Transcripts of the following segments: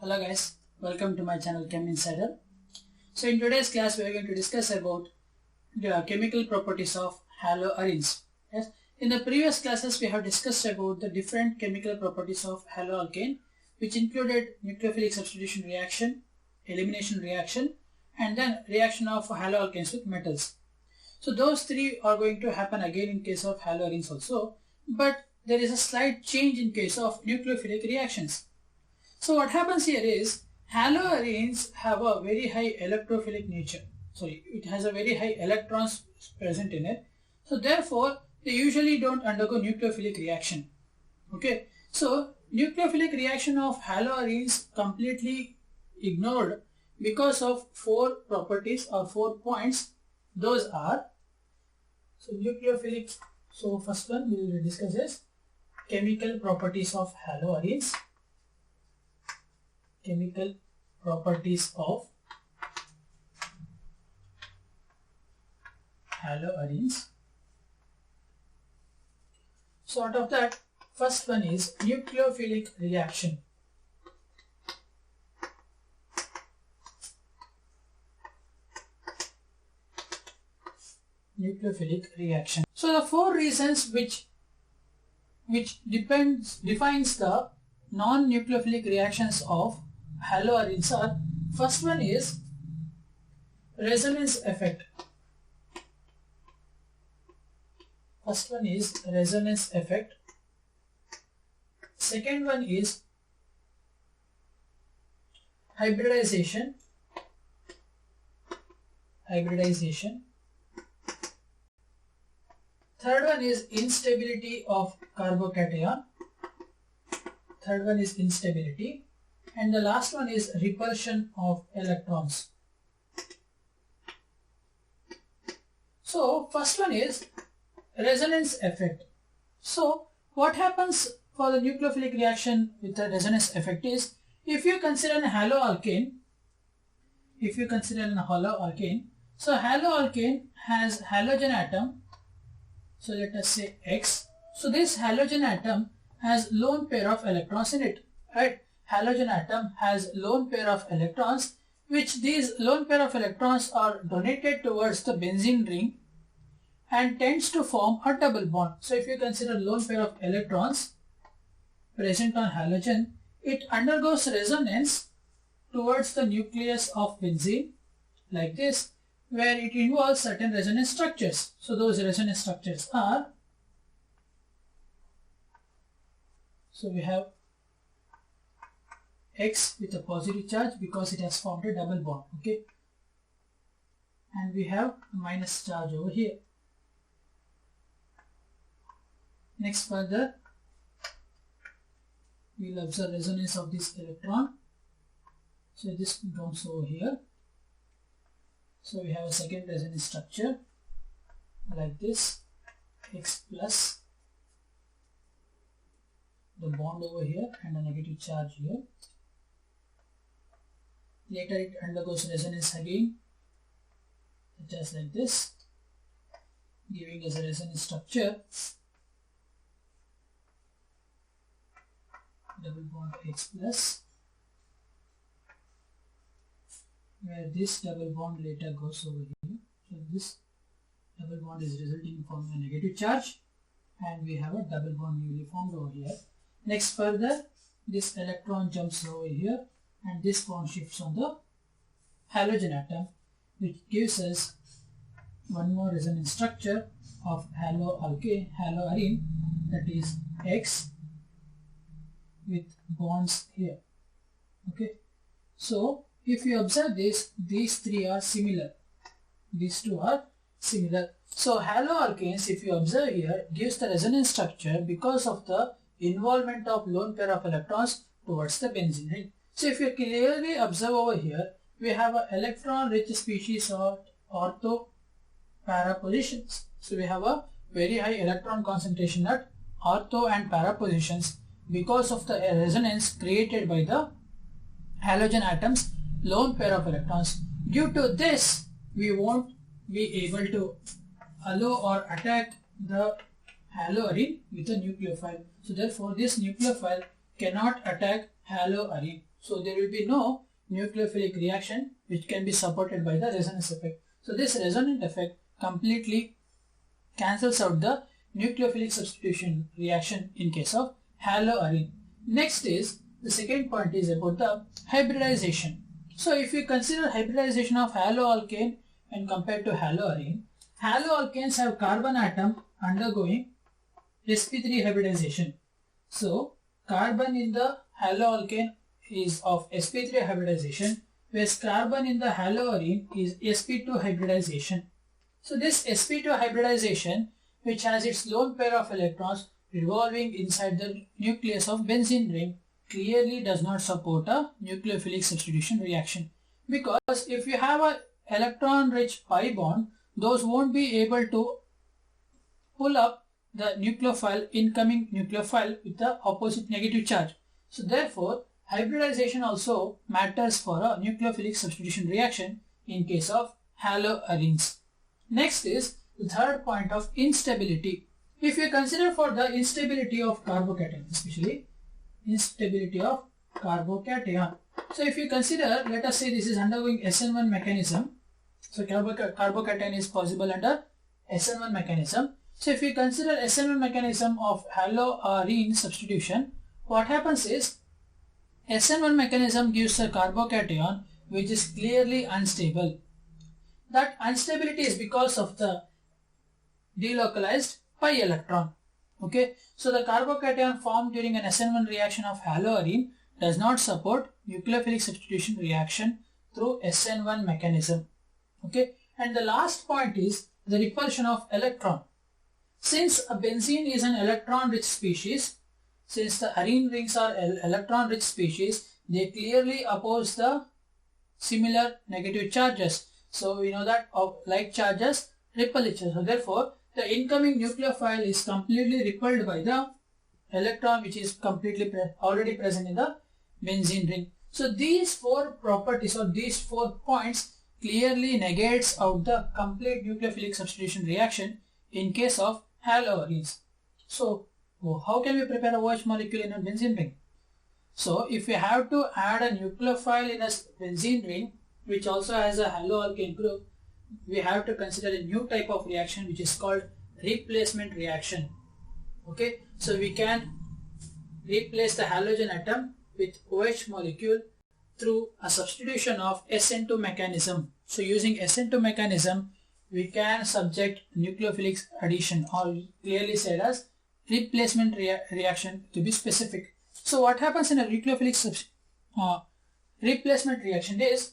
Hello guys, welcome to my channel Chem Insider. So in today's class we are going to discuss about the chemical properties of haloarenes. Yes, in the previous classes we have discussed about the different chemical properties of haloalkane, which included nucleophilic substitution reaction, elimination reaction, and then reaction of haloalkanes with metals. So those three are going to happen again in case of haloarenes also, but there is a slight change in case of nucleophilic reactions. So what happens here is haloarenes have a very high electrophilic nature. It has a very high electrons present in it. So therefore, they usually don't undergo nucleophilic reaction. Okay. So nucleophilic reaction of haloarenes completely ignored because of four properties or 4 points. Those are, nucleophilic. So first one we will discuss is chemical properties of haloarenes. Chemical properties of haloarenes. So out of that, first one is nucleophilic reaction. Nucleophilic reaction. So the four reasons which defines the non-nucleophilic reactions of haloarenes are, first one is resonance effect. First one is resonance effect. Second one is hybridization. Third one is instability of carbocation. And the last one is repulsion of electrons. So first one is resonance effect. So what happens for the nucleophilic reaction with the resonance effect is, if you consider a haloalkane, so haloalkane has halogen atom. So let us say X. So this halogen atom has lone pair of electrons in it, right? Halogen atom has lone pair of electrons, which these lone pair of electrons are donated towards the benzene ring and tends to form a double bond. So if you consider lone pair of electrons present on halogen, it undergoes resonance towards the nucleus of benzene like this, where it involves certain resonance structures. So those resonance structures are, so we have X with a positive charge because it has formed a double bond, okay, and we have a minus charge over here. Next, further we will observe resonance of this electron. So this comes over here. So we have a second resonance structure like this, X plus the bond over here and a negative charge here. Later it undergoes resonance again, just like this, giving us a resonance structure, double bond X plus, where this double bond later goes over here. So this double bond is resulting in forming a negative charge, and we have a double bond newly formed over here. Next, further this electron jumps over here and this bond shifts on the halogen atom, which gives us one more resonance structure of haloarene, that is X with bonds here. Okay, so if you observe this, these three are similar. These two are similar. So haloalkanes, if you observe here, gives the resonance structure because of the involvement of lone pair of electrons towards the benzene ring. So if you clearly observe over here, we have an electron-rich species of ortho para positions. So we have a very high electron concentration at ortho and para positions because of the resonance created by the halogen atoms lone pair of electrons. Due to this, we won't be able to allow or attack the haloarene with a nucleophile. So therefore this nucleophile cannot attack haloarene. So there will be no nucleophilic reaction which can be supported by the resonance effect. So this resonant effect completely cancels out the nucleophilic substitution reaction in case of haloarine. Next is the second point is about the hybridization. So if you consider hybridization of haloalkane and compared to haloarine, haloalkanes have carbon atom undergoing sp3 hybridization. So carbon in the haloalkane is of sp3 hybridization, whereas carbon in the haloarine is sp2 hybridization. So this sp2 hybridization, which has its lone pair of electrons revolving inside the nucleus of benzene ring, clearly does not support a nucleophilic substitution reaction, because if you have an electron rich pi bond, those won't be able to pull up the nucleophile, incoming nucleophile, with the opposite negative charge. So therefore hybridization also matters for a nucleophilic substitution reaction in case of haloarines. Next is the third point of instability. If you consider for the instability of carbocation, especially instability of carbocation. So if you consider, let us say this is undergoing SN1 mechanism. So carbocation is possible under SN1 mechanism. So if you consider SN1 mechanism of haloarine substitution, what happens is SN1 mechanism gives a carbocation which is clearly unstable. That instability is because of the delocalized pi electron. Okay, so the carbocation formed during an SN1 reaction of haloarine does not support nucleophilic substitution reaction through SN1 mechanism. Okay, and the last point is the repulsion of electron. Since a benzene is an electron-rich species, since the arene rings are electron-rich species, they clearly oppose the similar negative charges. So we know that like charges repel each other. So therefore, the incoming nucleophile is completely repelled by the electron which is completely already present in the benzene ring. So these four properties or these 4 points clearly negates out the complete nucleophilic substitution reaction in case of haloarines. So how can we prepare a OH molecule in a benzene ring? So if we have to add a nucleophile in a benzene ring which also has a haloalkane group, we have to consider a new type of reaction which is called replacement reaction. Okay, so we can replace the halogen atom with OH molecule through a substitution of SN2 mechanism. So using SN2 mechanism, we can subject nucleophilic addition, or clearly said as replacement reaction to be specific. So what happens in a nucleophilic replacement reaction is,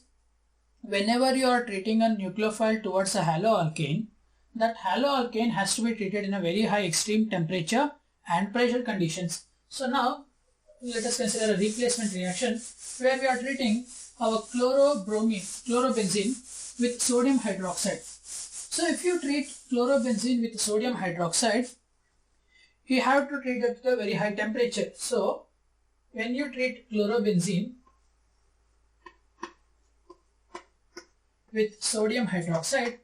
whenever you are treating a nucleophile towards a haloalkane, that haloalkane has to be treated in a very high extreme temperature and pressure conditions. So now let us consider a replacement reaction where we are treating our chlorobenzene with sodium hydroxide. So if you treat chlorobenzene with sodium hydroxide, you have to treat it at a very high temperature. So when you treat chlorobenzene with sodium hydroxide,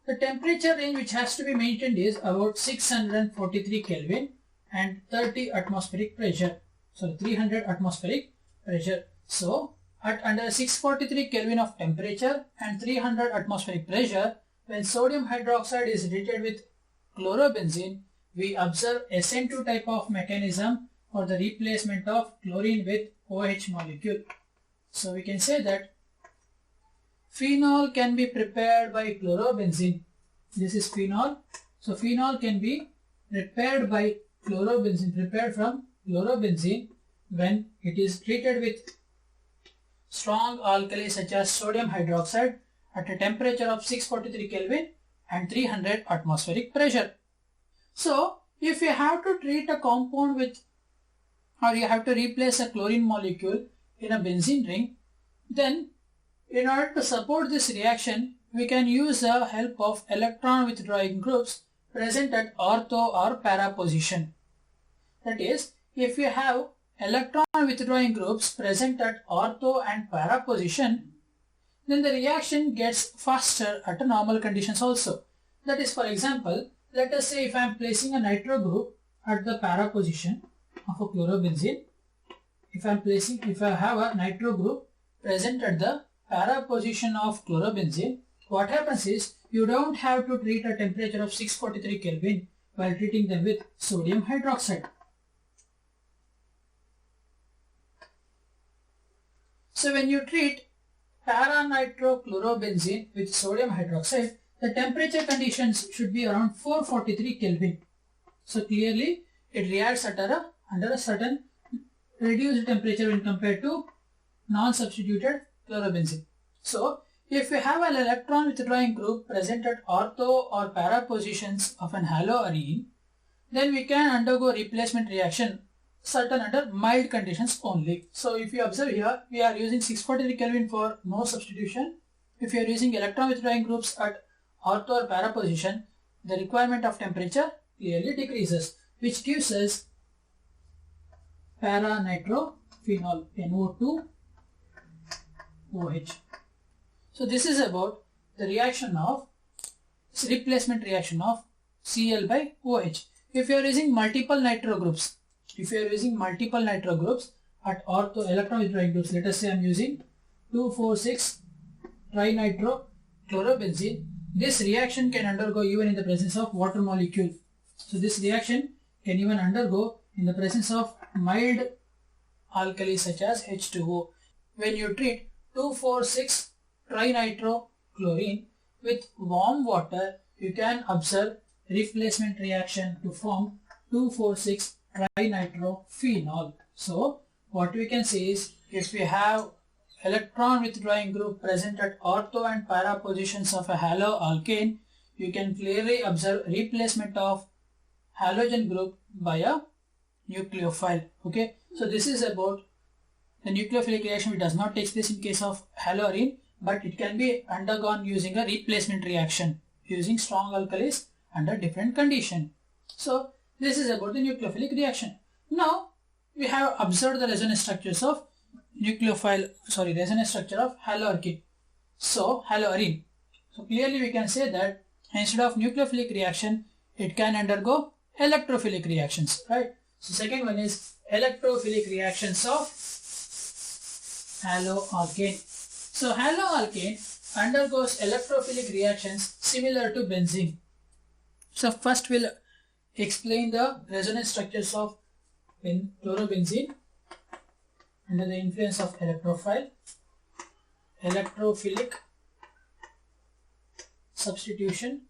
the temperature range which has to be maintained is about 643 Kelvin and 30 atmospheric pressure. So 300 atmospheric pressure. So at under 643 Kelvin of temperature and 300 atmospheric pressure, when sodium hydroxide is treated with chlorobenzene, we observe SN2 type of mechanism for the replacement of chlorine with OH molecule. So we can say that phenol can be prepared by chlorobenzene. This is phenol. So phenol can be prepared by chlorobenzene, prepared from chlorobenzene when it is treated with strong alkali such as sodium hydroxide at a temperature of 643 Kelvin and 300 atmospheric pressure. So if you have to treat a compound with, or you have to replace a chlorine molecule in a benzene ring, then in order to support this reaction, we can use the help of electron withdrawing groups present at ortho or para position. That is, if you have electron withdrawing groups present at ortho and para position, then the reaction gets faster at a normal conditions also. That is, for example, let us say if I am placing a nitro group at the para position of a chlorobenzene, if I have a nitro group present at the para position of chlorobenzene, what happens is you don't have to treat a temperature of 643 Kelvin while treating them with sodium hydroxide. So when you treat para-nitrochlorobenzene with sodium hydroxide, the temperature conditions should be around 443 Kelvin. So clearly it reacts under a certain reduced temperature when compared to non-substituted chlorobenzene. So if we have an electron withdrawing group present at ortho or para positions of an haloarene, then we can undergo replacement reaction certain under mild conditions only. So if you observe here, we are using 643 Kelvin for no substitution. If you are using electron withdrawing groups at ortho or para position, the requirement of temperature clearly decreases, which gives us para-nitrophenol, NO2OH. So this is about the replacement reaction of Cl by OH. If you are using multiple nitro groups, at ortho electron withdrawing groups, let us say I am using 2,4,6 trinitro-chlorobenzene, this reaction can undergo even in the presence of water molecule. So this reaction can even undergo in the presence of mild alkali such as H2O. When you treat 2,4,6 trinitrochlorine with warm water, you can observe replacement reaction to form 2,4,6 trinitrophenol. So what we can say is, if we have electron withdrawing group present at ortho and para positions of a haloalkane, you can clearly observe replacement of halogen group by a nucleophile. Okay, so this is about the nucleophilic reaction, which does not take place in case of haloarene, but it can be undergone using a replacement reaction using strong alkalis under different condition. So this is about the nucleophilic reaction. Now we have observed the resonance structures of resonance structure of haloarene. So clearly we can say that instead of nucleophilic reaction, it can undergo electrophilic reactions, right? So second one is electrophilic reactions of haloalkane. So haloalkane undergoes electrophilic reactions similar to benzene. So first we'll explain the resonance structures of chlorobenzene under the influence of electrophilic substitution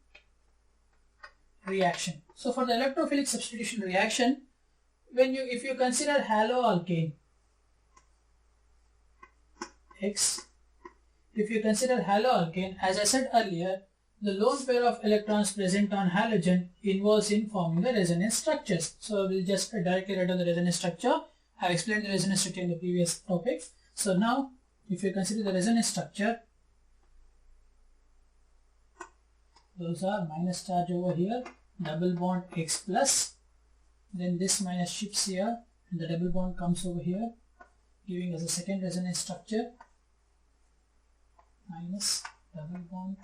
reaction. So for the electrophilic substitution reaction, if you consider haloalkane X, as I said earlier, the lone pair of electrons present on halogen involves in forming the resonance structures. So we'll just directly write down the resonance structure. I have explained the resonance structure in the previous topic. So now if you consider the resonance structure, those are minus charge over here, double bond X plus, then this minus shifts here and the double bond comes over here, giving us a second resonance structure, minus double bond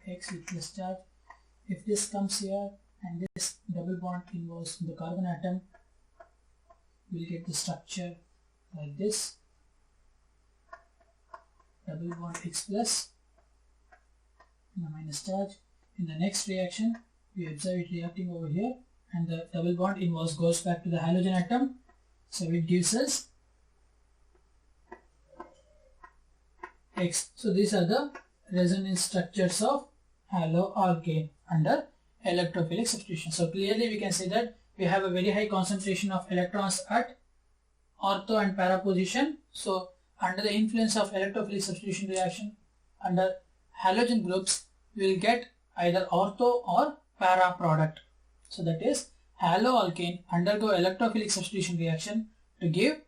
X with plus charge. If this comes here and this double bond involves in the carbon atom, we'll get the structure like this, double bond X plus and the minus charge. In the next reaction, we observe it reacting over here and the double bond involves goes back to the halogen atom, so it gives us X. So these are the resonance structures of haloalkane under electrophilic substitution. So clearly we can say that we have a very high concentration of electrons at ortho and para position. So under the influence of electrophilic substitution reaction under halogen groups, we will get either ortho or para product. So that is, haloalkane undergo electrophilic substitution reaction to give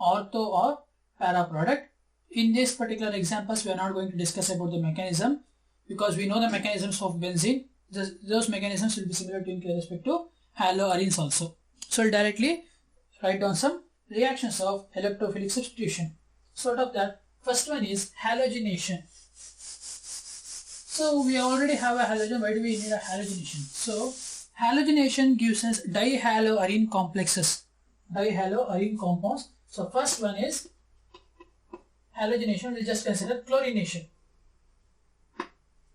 ortho or para product. In these particular examples, we are not going to discuss about the mechanism because we know the mechanisms of benzene. Those mechanisms will be similar to in respect to haloarenes also. So I'll directly write down some reactions of electrophilic substitution. Sort of that. First one is halogenation. So we already have a halogen. Why do we need a halogenation? So halogenation gives us dihaloarene complexes, dihaloarene compounds So first one is halogenation. We'll just consider chlorination.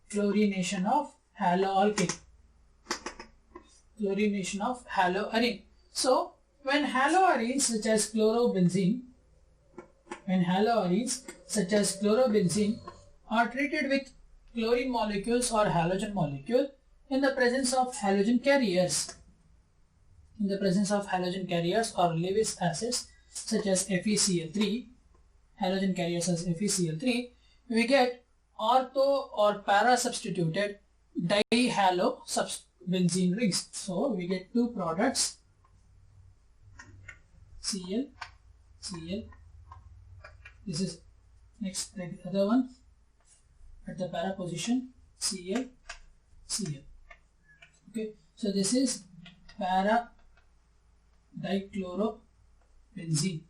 Chlorination of haloalkane. Chlorination of haloarine. So when haloarenes such as chlorobenzene, are treated with chlorine molecules or halogen molecule in the presence of halogen carriers, or Lewis acids such as FeCl3, halogen carriers as FeCl3, we get ortho or para substituted dihalobenzene rings. So we get two products, Cl. This is next, the other one at the para position, Cl. Okay, so this is para dichlorobenzene.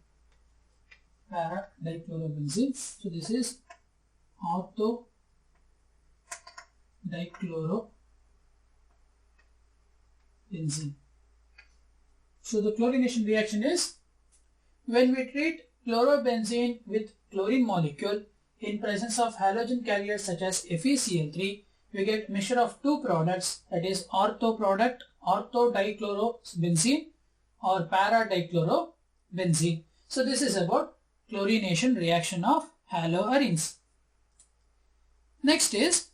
So this is ortho dichlorobenzene. So the chlorination reaction is when we treat chlorobenzene with chlorine molecule in presence of halogen carriers such as FeCl3, we get mixture of two products, that is ortho product, orthodichlorobenzene or para-dichlorobenzene. So this is about chlorination reaction of haloarenes. Next is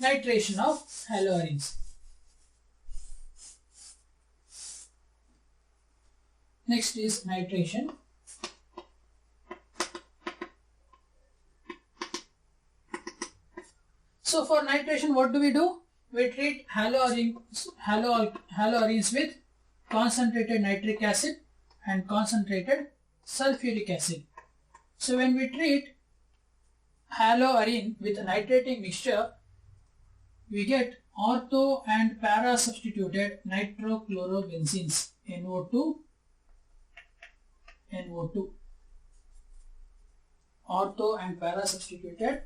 nitration of haloarenes. Next is nitration. So for nitration, what do? We treat haloarenes with concentrated nitric acid and concentrated sulfuric acid. So when we treat haloarene with a nitrating mixture, we get ortho and para substituted nitrochlorobenzenes, NO2, ortho and para substituted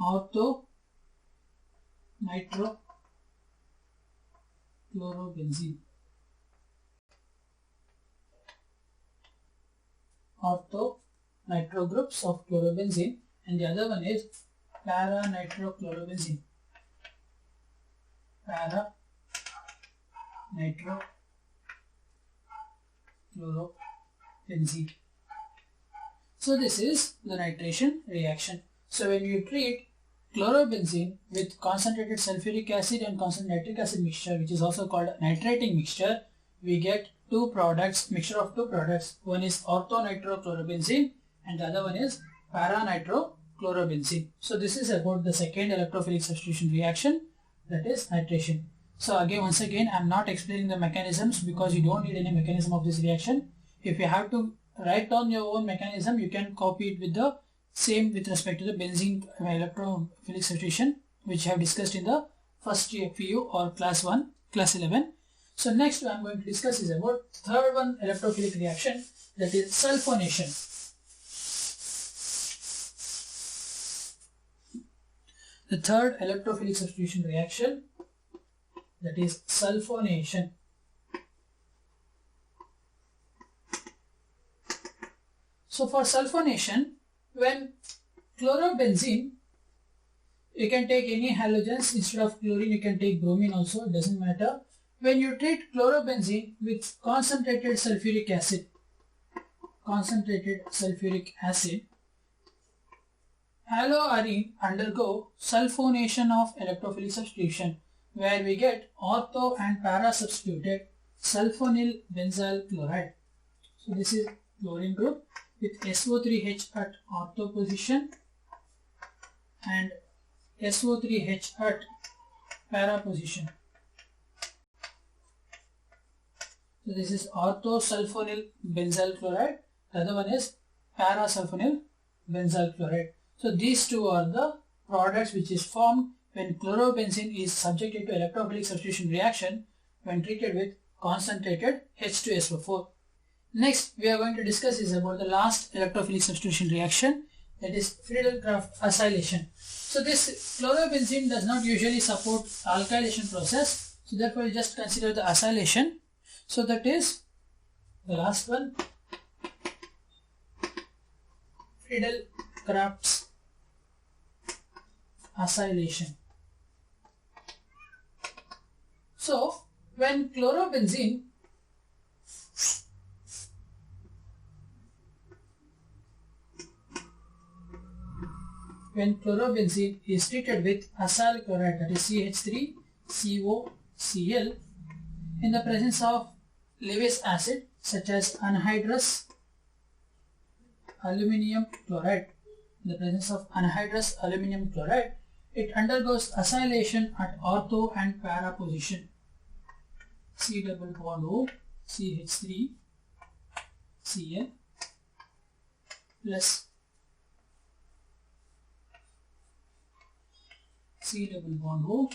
ortho nitrochlorobenzene, ortho nitro groups of chlorobenzene, and the other one is para nitrochlorobenzene. So this is the nitration reaction. So when you treat chlorobenzene with concentrated sulfuric acid and concentrated nitric acid mixture, which is also called nitrating mixture, we get two products, mixture of two products. One is orthonitrochlorobenzene and the other one is para-nitrochlorobenzene. So this is about the second electrophilic substitution reaction, that is nitration. So again, once again, I am not explaining the mechanisms because you don't need any mechanism of this reaction. If you have to write down your own mechanism, you can copy it with the same with respect to the benzene electrophilic substitution, which I have discussed in the first FEU or class 1, class 11. So next I am going to discuss is about third one electrophilic reaction, that is sulfonation. The third electrophilic substitution reaction, that is sulfonation. So for sulfonation, when chlorobenzene, you can take any halogens instead of chlorine, you can take bromine also, it doesn't matter. When you treat chlorobenzene with concentrated sulfuric acid, haloarene undergo sulfonation of electrophilic substitution, where we get ortho and para substituted sulfonyl benzyl chloride. So this is chlorine group with SO3H at ortho position and SO3H at para position. So this is orthosulfonyl benzyl chloride, the other one is parasulfonyl benzyl chloride. So these two are the products which is formed when chlorobenzene is subjected to electrophilic substitution reaction when treated with concentrated H2SO4. Next we are going to discuss is about the last electrophilic substitution reaction, that is Friedel-Crafts acylation. So this chlorobenzene does not usually support alkylation process, so therefore we just consider the acylation. So that is the last one, Friedel-Crafts acylation. So when chlorobenzene is treated with acyl chloride, that is CH3COCl, in the presence of Lewis acid such as anhydrous aluminum chloride, it undergoes acylation at ortho and para position. C double bond O CH3Cl plus C double bond O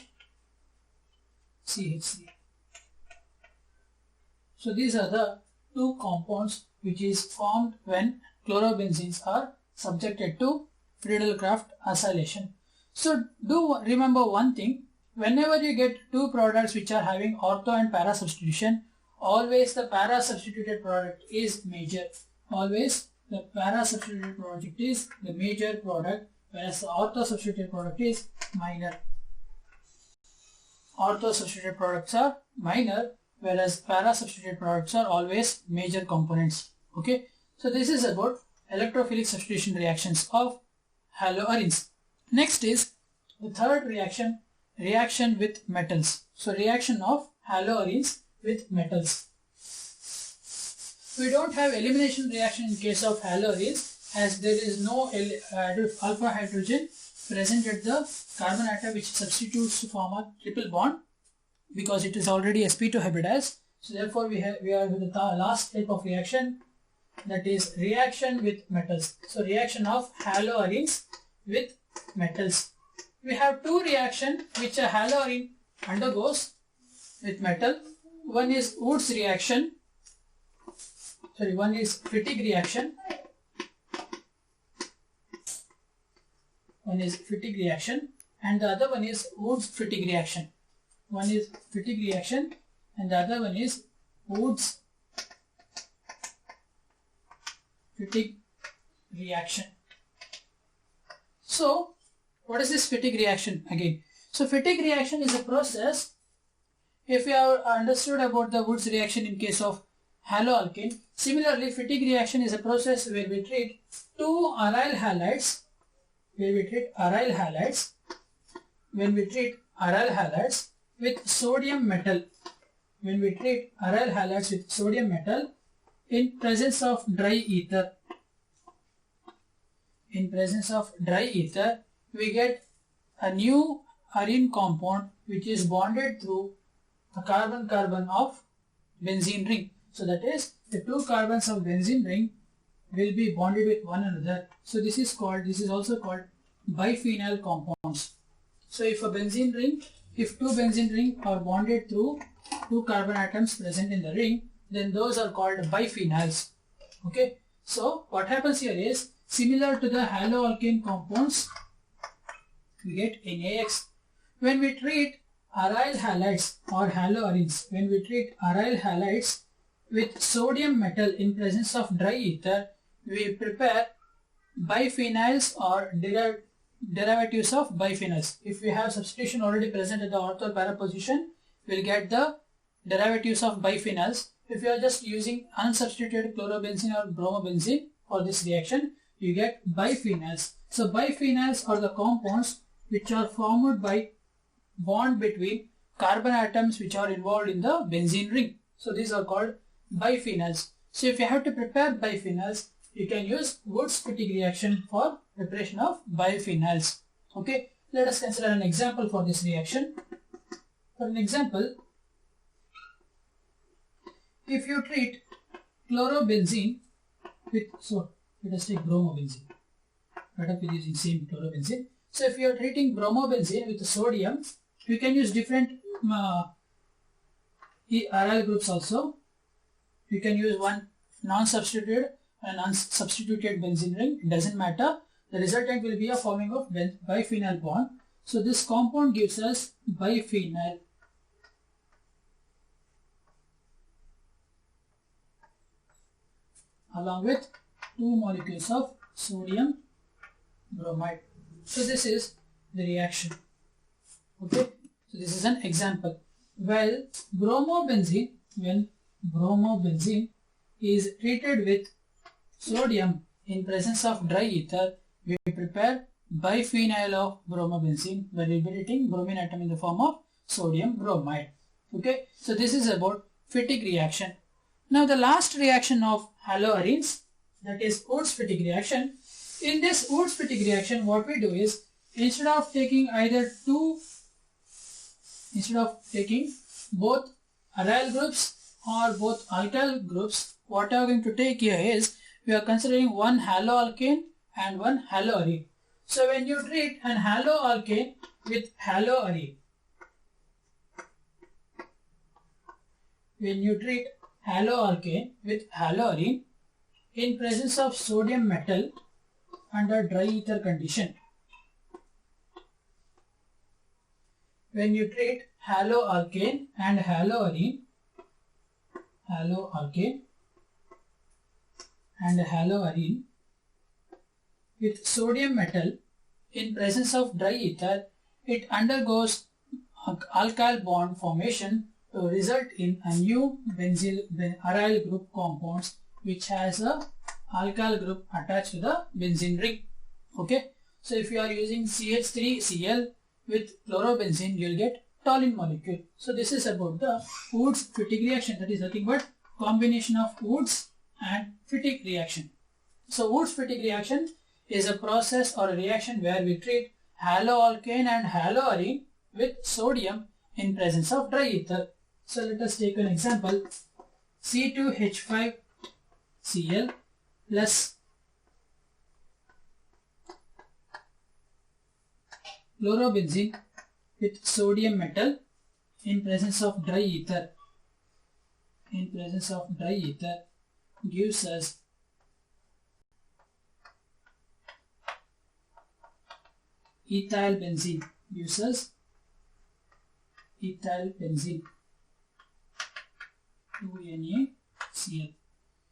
CH3. So these are the two compounds which is formed when chlorobenzenes are subjected to Friedel-Crafts acylation. So do remember one thing, whenever you get two products which are having ortho and para substitution, always the para substituted product is major. Always the para substituted product is the major product, whereas the ortho substituted product is minor. Ortho substituted products are minor, whereas para substituted products are always major components. Okay, so this is about electrophilic substitution reactions of haloarenes. Next is the third reaction, reaction with metals. So reaction of haloarenes with metals. We don't have elimination reaction in case of haloarenes, as there is no alpha hydrogen present at the carbon atom which substitutes to form a triple bond, because it is already sp2 hybridized. So therefore we are with the last type of reaction, that is reaction with metals. So reaction of haloarenes with metals. We have two reactions which a haloarene undergoes with metal. One is Woods reaction, one is Fittig reaction. One is Fittig reaction and the other one is Woods-Fittig reaction. One is Fittig reaction and the other one is Woods-Fittig reaction. So what is this Fittig reaction again? So Fittig reaction is a process, if you have understood about the Woods reaction in case of haloalkane, similarly Fittig reaction is a process where we treat two aryl halides, with sodium metal, in presence of dry ether. We get a new arene compound which is bonded through a carbon-carbon of benzene ring. So that is, the two carbons of benzene ring will be bonded with one another. So this is also called biphenyl compounds. So if two benzene ring are bonded through two carbon atoms present in the ring, then those are called biphenyls. Okay. So what happens here is, similar to the haloalkane compounds, we get NaX. When we treat aryl halides or haloarenes, with sodium metal in presence of dry ether, we prepare biphenyls or derivatives of biphenyls. If we have substitution already present at the ortho para position, we will get the derivatives of biphenyls. If you are just using unsubstituted chlorobenzene or bromobenzene for this reaction, you get biphenyls. So biphenyls are the compounds which are formed by bond between carbon atoms which are involved in the benzene ring. So these are called biphenyls. So if you have to prepare biphenyls, you can use Woods-Fittig reaction for preparation of biphenyls. Okay, let us consider an example for this reaction. For an example, if you treat chlorobenzene with, let us take bromobenzene. Let us be using same chlorobenzene. So if you are treating bromobenzene with sodium, you can use different aryl groups also. You can use one non-substituted and unsubstituted benzene ring, it doesn't matter. the resultant will be a forming of biphenyl bond. So this compound gives us biphenyl along with 2 molecules of sodium bromide. So this is the reaction. Okay, so this is an example. Well, bromobenzene, when bromobenzene is treated with sodium in presence of dry ether, we prepare biphenyl of bromobenzene by liberating bromine atom in the form of sodium bromide. Okay, so this is about Fittig reaction. Now the last reaction of haloarenes, that is Wurtz-Fittig reaction. In this Wurtz-Fittig reaction, what we do is, instead of taking both aryl groups or both alkyl groups, what we are going to take here is, we are considering one haloalkane and one haloarene. So when you treat an haloalkane with haloarene, in presence of sodium metal under dry ether condition, when you treat haloalkane and haloarene with sodium metal in presence of dry ether, it undergoes alkyl bond formation to result in a new aryl group compounds which has a alkyl group attached to the benzene ring. Okay, so if you are using CH3Cl with chlorobenzene, you will get toluene molecule. So this is about the Wurtz-Fittig reaction, that is nothing but combination of Wurtz and Fittig reaction. So Wurtz-Fittig reaction is a process or a reaction where we treat haloalkane and haloarene with sodium in presence of dry ether. So let us take an example. C2H5Cl plus chlorobenzene with sodium metal in presence of dry ether. Gives us ethyl benzene. 2NaCl.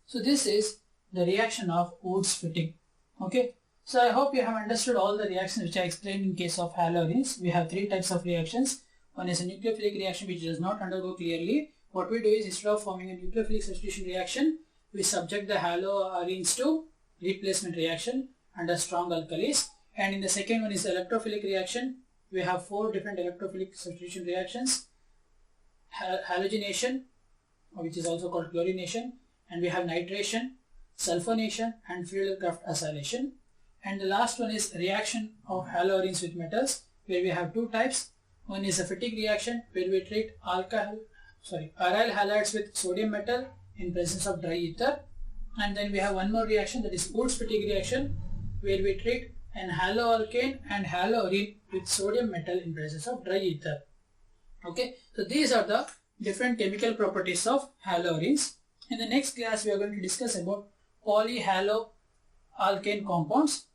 So this is the reaction of Wurtz-Fittig. Okay, so I hope you have understood all the reactions which I explained in case of haloarenes. We have 3 types of reactions. One is a nucleophilic reaction which does not undergo clearly. What we do is, instead of forming a nucleophilic substitution reaction, we subject the haloarenes to replacement reaction under strong alkalis. And in the second one is the electrophilic reaction. We have 4 different electrophilic substitution reactions: halogenation, which is also called chlorination, and we have nitration, sulfonation, and Friedel-Crafts acylation. And the last one is reaction of haloarenes with metals, where we have 2 types. One is a Fittig reaction, where we treat aryl halides with sodium metal in presence of dry ether. And then we have one more reaction, that is Wurtz-Fittig reaction, where we treat an haloalkane and haloarene with sodium metal in presence of dry ether. Okay, so these are the different chemical properties of haloarenes. In the next class, we are going to discuss about polyhaloalkane compounds.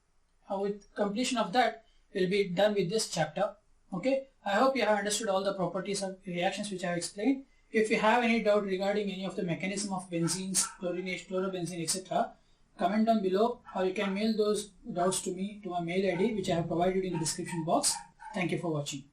With completion of that, we'll be done with this chapter. Okay, I hope you have understood all the properties of reactions which I have explained. If you have any doubt regarding any of the mechanism of benzenes, chlorination, chlorobenzene, etc., comment down below, or you can mail those doubts to me to my mail ID which I have provided in the description box. Thank you for watching.